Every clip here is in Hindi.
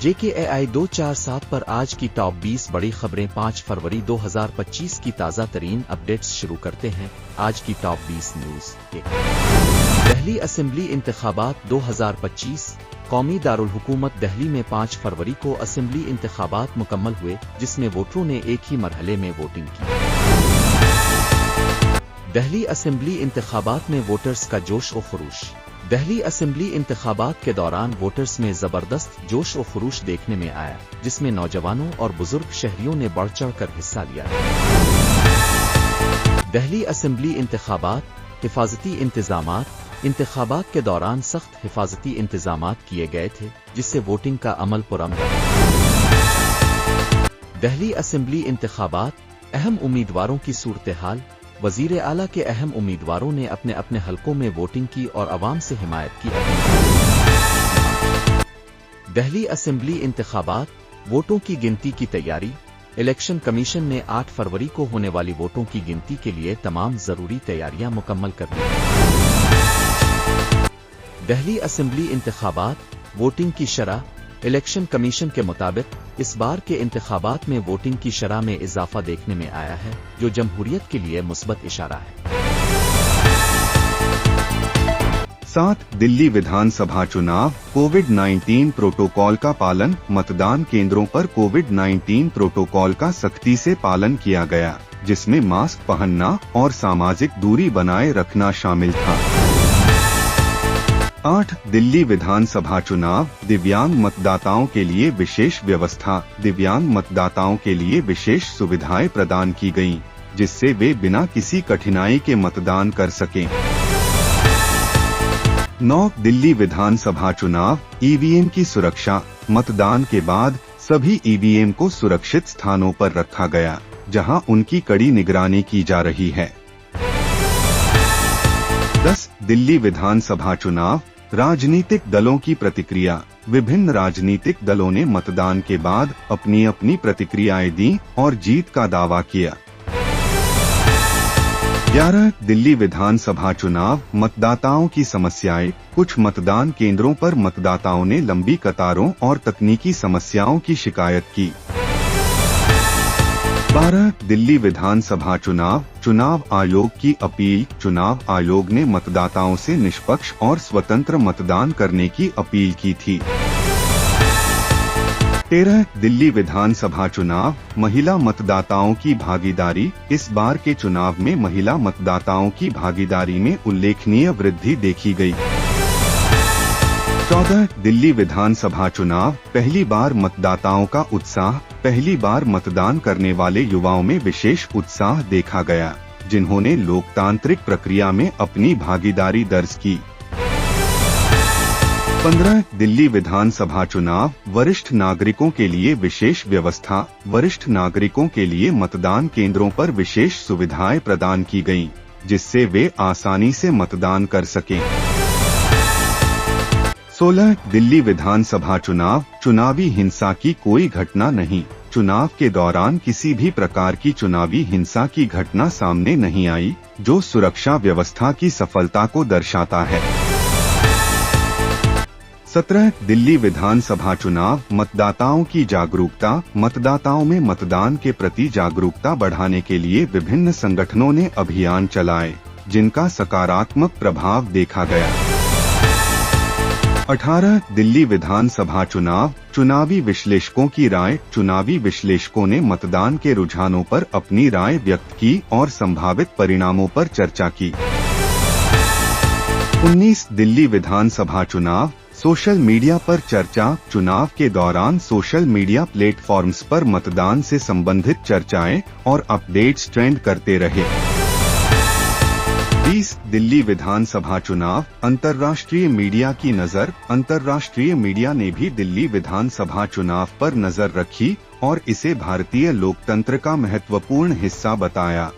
JKAI 247 पर आज की टॉप 20 बड़ी खबरें 5 फरवरी 2025 की ताज़ा तरीन अपडेट्स शुरू करते हैं। आज की टॉप 20 न्यूज़। दिल्ली असेंबली इंतखाबात 2025। कौमी दारुल हुकूमत दिल्ली में 5 फरवरी को असेंबली इंतखाबात मुकम्मल हुए, जिसमें वोटरों ने एक ही मरहले में वोटिंग की। दिल्ली असेंबली इंतखाबात में वोटर्स का जोश व खरूश। दिल्ली असेंबली इंतखाबात के दौरान वोटर्स में जबरदस्त जोश व खरूश देखने में आया, जिसमें नौजवानों और बुजुर्ग शहरियों ने बढ़ चढ़कर हिस्सा लिया। दिल्ली असेंबली इंतखाबात। हिफाजती इंतजामात। इंतखाबात के दौरान सख्त हिफाजती इंतजामात किए गए थे, जिससे वोटिंग का अमल पुरअमन रहा। दिल्ली असेंबली इंतखाबात। अहम उम्मीदवारों की सूरत हाल। वजीर आला के अहम उम्मीदवारों ने अपने अपने हलकों में वोटिंग की और अवाम से हिमायत की। दिल्ली असेंबली इंतखाबात। वोटों की गिनती की तैयारी। इलेक्शन कमीशन ने 8 फरवरी को होने वाली वोटों की गिनती के लिए तमाम जरूरी तैयारियां मुकम्मल कर दी। दिल्ली असेंबली इंतखाबात। वोटिंग की शरह। इलेक्शन कमीशन के मुताबिक इस बार के इंतखाबात में वोटिंग की शरह में इजाफा देखने में आया है, जो जमहूरियत के लिए मुस्बत इशारा है। 7 दिल्ली विधानसभा चुनाव। कोविड-19 प्रोटोकॉल का पालन। मतदान केंद्रों पर कोविड-19 प्रोटोकॉल का सख्ती से पालन किया गया, जिसमें मास्क पहनना और सामाजिक दूरी बनाए रखना शामिल था। 8 दिल्ली विधानसभा चुनाव। दिव्यांग मतदाताओं के लिए विशेष व्यवस्था। दिव्यांग मतदाताओं के लिए विशेष सुविधाएं प्रदान की गईं, जिससे वे बिना किसी कठिनाई के मतदान कर सकें। 9 दिल्ली विधानसभा चुनाव। ईवीएम की सुरक्षा। मतदान के बाद सभी ईवीएम को सुरक्षित स्थानों पर रखा गया, जहां उनकी कड़ी निगरानी की जा रही है। 10 दिल्ली विधानसभा चुनाव। राजनीतिक दलों की प्रतिक्रिया। विभिन्न राजनीतिक दलों ने मतदान के बाद अपनी अपनी प्रतिक्रियाएं दी और जीत का दावा किया। 11 दिल्ली विधानसभा चुनाव। मतदाताओं की समस्याएं। कुछ मतदान केंद्रों पर मतदाताओं ने लंबी कतारों और तकनीकी समस्याओं की शिकायत की। 12 दिल्ली विधानसभा चुनाव। चुनाव आयोग की अपील। चुनाव आयोग ने मतदाताओं से निष्पक्ष और स्वतंत्र मतदान करने की अपील की थी। 13 दिल्ली विधानसभा चुनाव। महिला मतदाताओं की भागीदारी। इस बार के चुनाव में महिला मतदाताओं की भागीदारी में उल्लेखनीय वृद्धि देखी गई। 14 दिल्ली विधानसभा चुनाव। पहली बार मतदाताओं का उत्साह। पहली बार मतदान करने वाले युवाओं में विशेष उत्साह देखा गया, जिन्होंने लोकतांत्रिक प्रक्रिया में अपनी भागीदारी दर्ज की। 15 दिल्ली विधानसभा चुनाव। वरिष्ठ नागरिकों के लिए विशेष व्यवस्था। वरिष्ठ नागरिकों के लिए मतदान केंद्रों पर विशेष सुविधाएं प्रदान की गईं, जिससे वे आसानी से मतदान कर सकें। 16 दिल्ली विधानसभा चुनाव। चुनावी हिंसा की कोई घटना नहीं। चुनाव के दौरान किसी भी प्रकार की चुनावी हिंसा की घटना सामने नहीं आई, जो सुरक्षा व्यवस्था की सफलता को दर्शाता है। 17 दिल्ली विधानसभा चुनाव। मतदाताओं की जागरूकता। मतदाताओं में मतदान के प्रति जागरूकता बढ़ाने के लिए विभिन्न संगठनों ने अभियान चलाए, जिनका सकारात्मक प्रभाव देखा गया। 18 दिल्ली विधानसभा चुनाव। चुनावी विश्लेषकों की राय। चुनावी विश्लेषकों ने मतदान के रुझानों पर अपनी राय व्यक्त की और संभावित परिणामों पर चर्चा की। 19 दिल्ली विधानसभा चुनाव। सोशल मीडिया पर चर्चा। चुनाव के दौरान सोशल मीडिया प्लेटफॉर्म्स पर मतदान से संबंधित चर्चाएं और अपडेट्स ट्रेंड करते रहे। 20 दिल्ली विधानसभा चुनाव। अंतर्राष्ट्रीय मीडिया की नजर। अंतर्राष्ट्रीय मीडिया ने भी दिल्ली विधानसभा चुनाव पर नजर रखी और इसे भारतीय लोकतंत्र का महत्वपूर्ण हिस्सा बताया।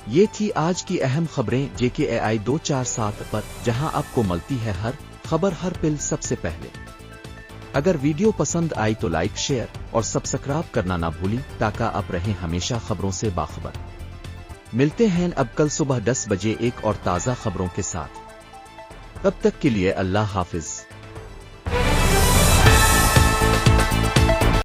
ये थी आज की अहम खबरें JKAI 247 पर, जहां आपको मिलती है हर खबर हर पल सबसे पहले। अगर वीडियो पसंद आई तो लाइक, शेयर और सब्सक्राइब करना ना भूली, ताकि आप रहें हमेशा खबरों से बाखबर। मिलते हैं अब कल सुबह 10 बजे एक और ताज़ा खबरों के साथ। तब तक के लिए अल्लाह हाफिज। है।